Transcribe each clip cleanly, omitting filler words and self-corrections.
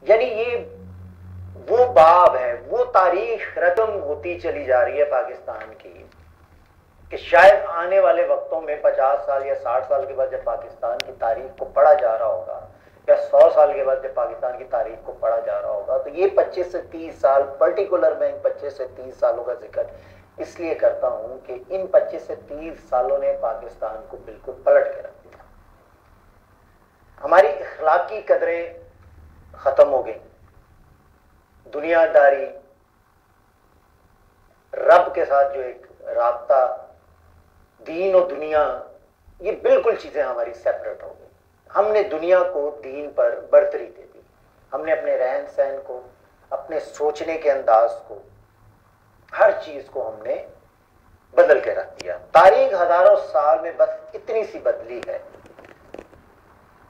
यानी ये वो बाब है, वो तारीख रकम होती चली जा रही है पाकिस्तान की कि शायद आने वाले वक्तों में 50 साल या 60 साल के बाद जब पाकिस्तान की तारीख को पढ़ा जा रहा होगा या 100 साल के बाद जब पाकिस्तान की तारीख को पढ़ा जा रहा होगा, तो ये 25 से 30 साल, पर्टिकुलर मैं इन 25 से 30 सालों का जिक्र इसलिए करता हूं कि इन 25 से 30 सालों ने पाकिस्तान को बिल्कुल पलट के रख दिया। हमारी अखलाकी कदरें खत्म हो गई, दुनियादारी, रब के साथ जो एक राब्ता, दीन और दुनिया, ये बिल्कुल चीजें हमारी सेपरेट हो गई। हमने दुनिया को दीन पर बर्तरी दे दी, हमने अपने रहन सहन को, अपने सोचने के अंदाज को, हर चीज को हमने बदल के रख दिया। तारीख हजारों साल में बस इतनी सी बदली है।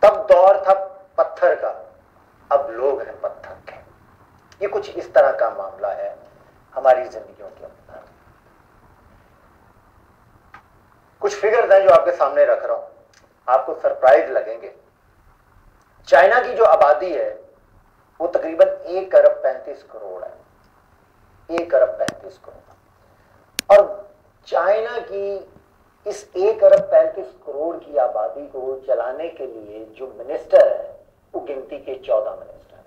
तब दौर था पत्थर का, अब लोग हैं पत्थर के। ये कुछ इस तरह का मामला है हमारी जिंदगियों के अंदर। कुछ फिगर्स हैं जो आपके सामने रख रहा हूं, आपको सरप्राइज लगेंगे। चाइना की जो आबादी है वो तकरीबन 1 अरब 35 करोड़ है, 1 अरब 35 करोड़। और चाइना की इस 1 अरब 35 करोड़ की आबादी को चलाने के लिए जो मिनिस्टर है वो गिनती के 14 मिनिस्टर हैं।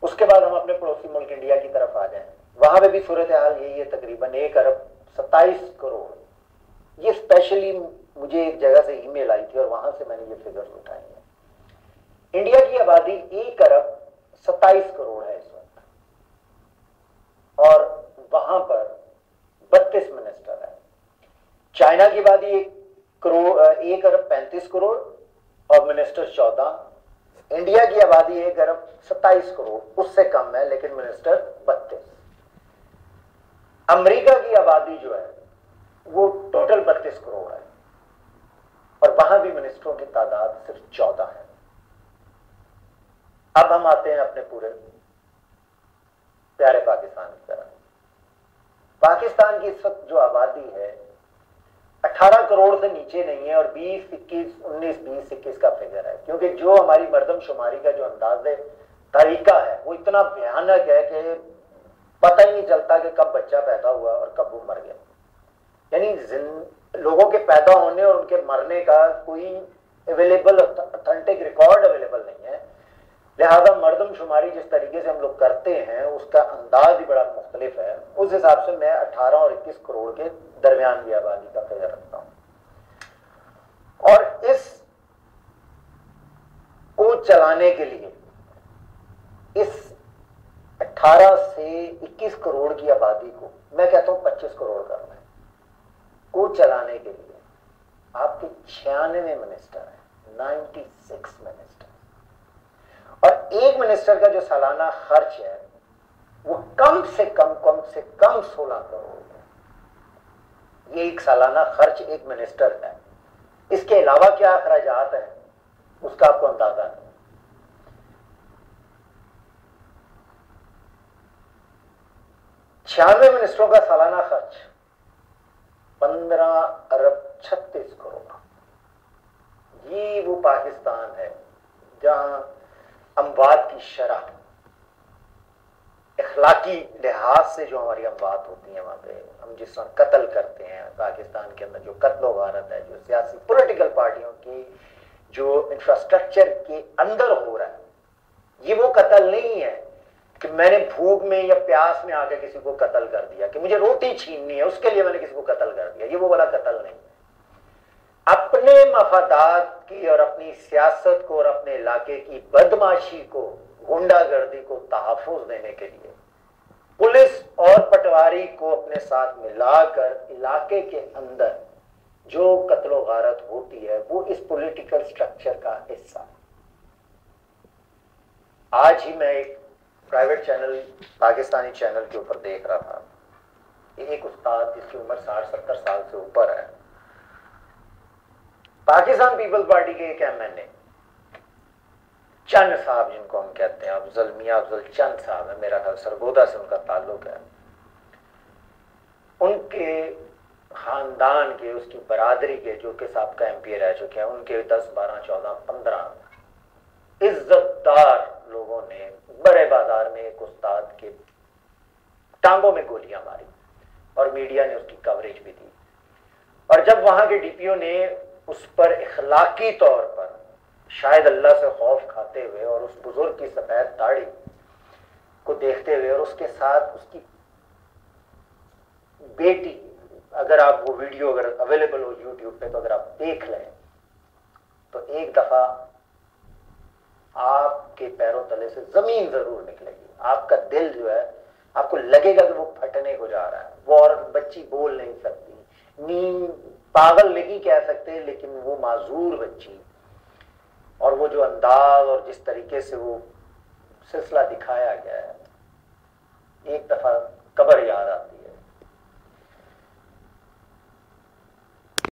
उसके बाद हम अपने पड़ोसी मुल्क इंडिया की तरफ आ जाएं, वहां पे भी सूरत हाल यही है, तकरीबन 1 अरब 27 करोड़। ये स्पेशली मुझे एक जगह से ईमेल आई थी और वहां से मैंने ये फिगर्स उठाई हैं। इंडिया की आबादी 1 अरब 27 करोड़ है इस वक्त, और वहां पर 32 मिनिस्टर है। चाइना की आबादी 1 अरब 35 करोड़ और मिनिस्टर 14। इंडिया की आबादी 1 अरब 27 करोड़, उससे कम है, लेकिन मिनिस्टर 32। अमेरिका की आबादी जो है वो टोटल 32 करोड़ है और वहां भी मिनिस्टरों की तादाद सिर्फ 14 है। अब हम आते हैं अपने पूरे प्यारे पाकिस्तान की तरफ। पाकिस्तान की इस वक्त जो आबादी है 18 करोड़ से नीचे नहीं है और 20-21 का फिगर है, क्योंकि जो हमारी मर्दमशुमारी का जो अंदाज़े तरीका है वो इतना भयानक है कि पता ही नहीं चलता कि कब बच्चा पैदा हुआ और कब वो मर गया। यानी लोगों के पैदा होने और उनके मरने का कोई अवेलेबल ऑथेंटिक रिकॉर्ड अवेलेबल नहीं है। लिहाजा मर्दमशुमारी जिस तरीके से हम लोग करते हैं उसका अंदाज ही बड़ा मुख्तलिफ है। उस हिसाब से मैं 18 और 21 करोड़ के दरमियान की आबादी का फिगर रखता हूं। और इस को चलाने के लिए इस 18 से 21 करोड़ की आबादी को मैं कहता हूं 25 करोड़ करना है, को चलाने के लिए आपके 96 मिनिस्टर हैं, 96 मिनिस्टर। और एक मिनिस्टर का जो सालाना खर्च है वो कम से कम 16 करोड़ है। ये एक सालाना खर्च एक मिनिस्टर का है। इसके अलावा क्या अखराजात हैं उसका आपको अंदाजा नहीं। 96 मिनिस्टरों का सालाना खर्च 15 अरब 36 करोड़। ये वो पाकिस्तान है जहां अमवात की शरह, इखलाकी लिहाज से जो हमारी अमवात होती है, वहां पे हम जिस तरह कत्ल करते हैं, पाकिस्तान के अंदर जो कत्ल गारत है, जो सियासी पॉलिटिकल पार्टियों की जो इंफ्रास्ट्रक्चर के अंदर हो रहा है, ये वो कत्ल नहीं है कि मैंने भूख में या प्यास में आके किसी को कत्ल कर दिया, कि मुझे रोटी छीननी है उसके लिए मैंने किसी को कत्ल कर दिया। ये वो वाला कत्ल नहीं। अपने मफादात की और अपनी सियासत को और अपने इलाके की बदमाशी को, गुंडागर्दी को तहफ़्फ़ुज़ देने के लिए पुलिस और पटवारी को अपने साथ मिलाकर इलाके के अंदर जो कत्लो गारत होती है वो इस पॉलिटिकल स्ट्रक्चर का हिस्सा है। आज ही मैं एक प्राइवेट चैनल, पाकिस्तानी चैनल के ऊपर देख रहा था, एक उस्ताद जिसकी उम्र 60-70 साल से ऊपर है, पाकिस्तान पीपल्स पार्टी के एक एमएनए चंद साहब, जिनको हम कहते हैं अफजल, मियां अफजल चंद साहब है, मेरा ख्याल सरगोदा से उनका ताल्लुक है। उनके खानदान के, उसकी बरादरी के जो कि साहब का एमपी रह चुके हैं, उनके 10, 12, 14, 15 इज्जतदार टांगों में गोलियां मारी और मीडिया ने उसकी कवरेज भी दी। और जब वहां के डीपीओ ने उस पर इखलाकी तौर पर शायद अल्लाह से खौफ खाते हुए और उस बुजुर्ग की सफेद दाढ़ी को देखते हुए और उसके साथ उसकी बेटी, अगर आप वो वीडियो अगर अवेलेबल हो यूट्यूब पे तो अगर आप देख लें तो एक दफा आपके पैरों तले से जमीन जरूर निकलेगी। आपका दिल जो है आपको लगेगा कि वो फटने को जा रहा है। वो औरत बच्ची बोल नहीं सकती, नींद पागल नहीं कह सकते, लेकिन वो माजूर बच्ची और वो जो अंदाज और जिस तरीके से वो सिलसिला दिखाया गया है, एक दफा कब्र याद आती है।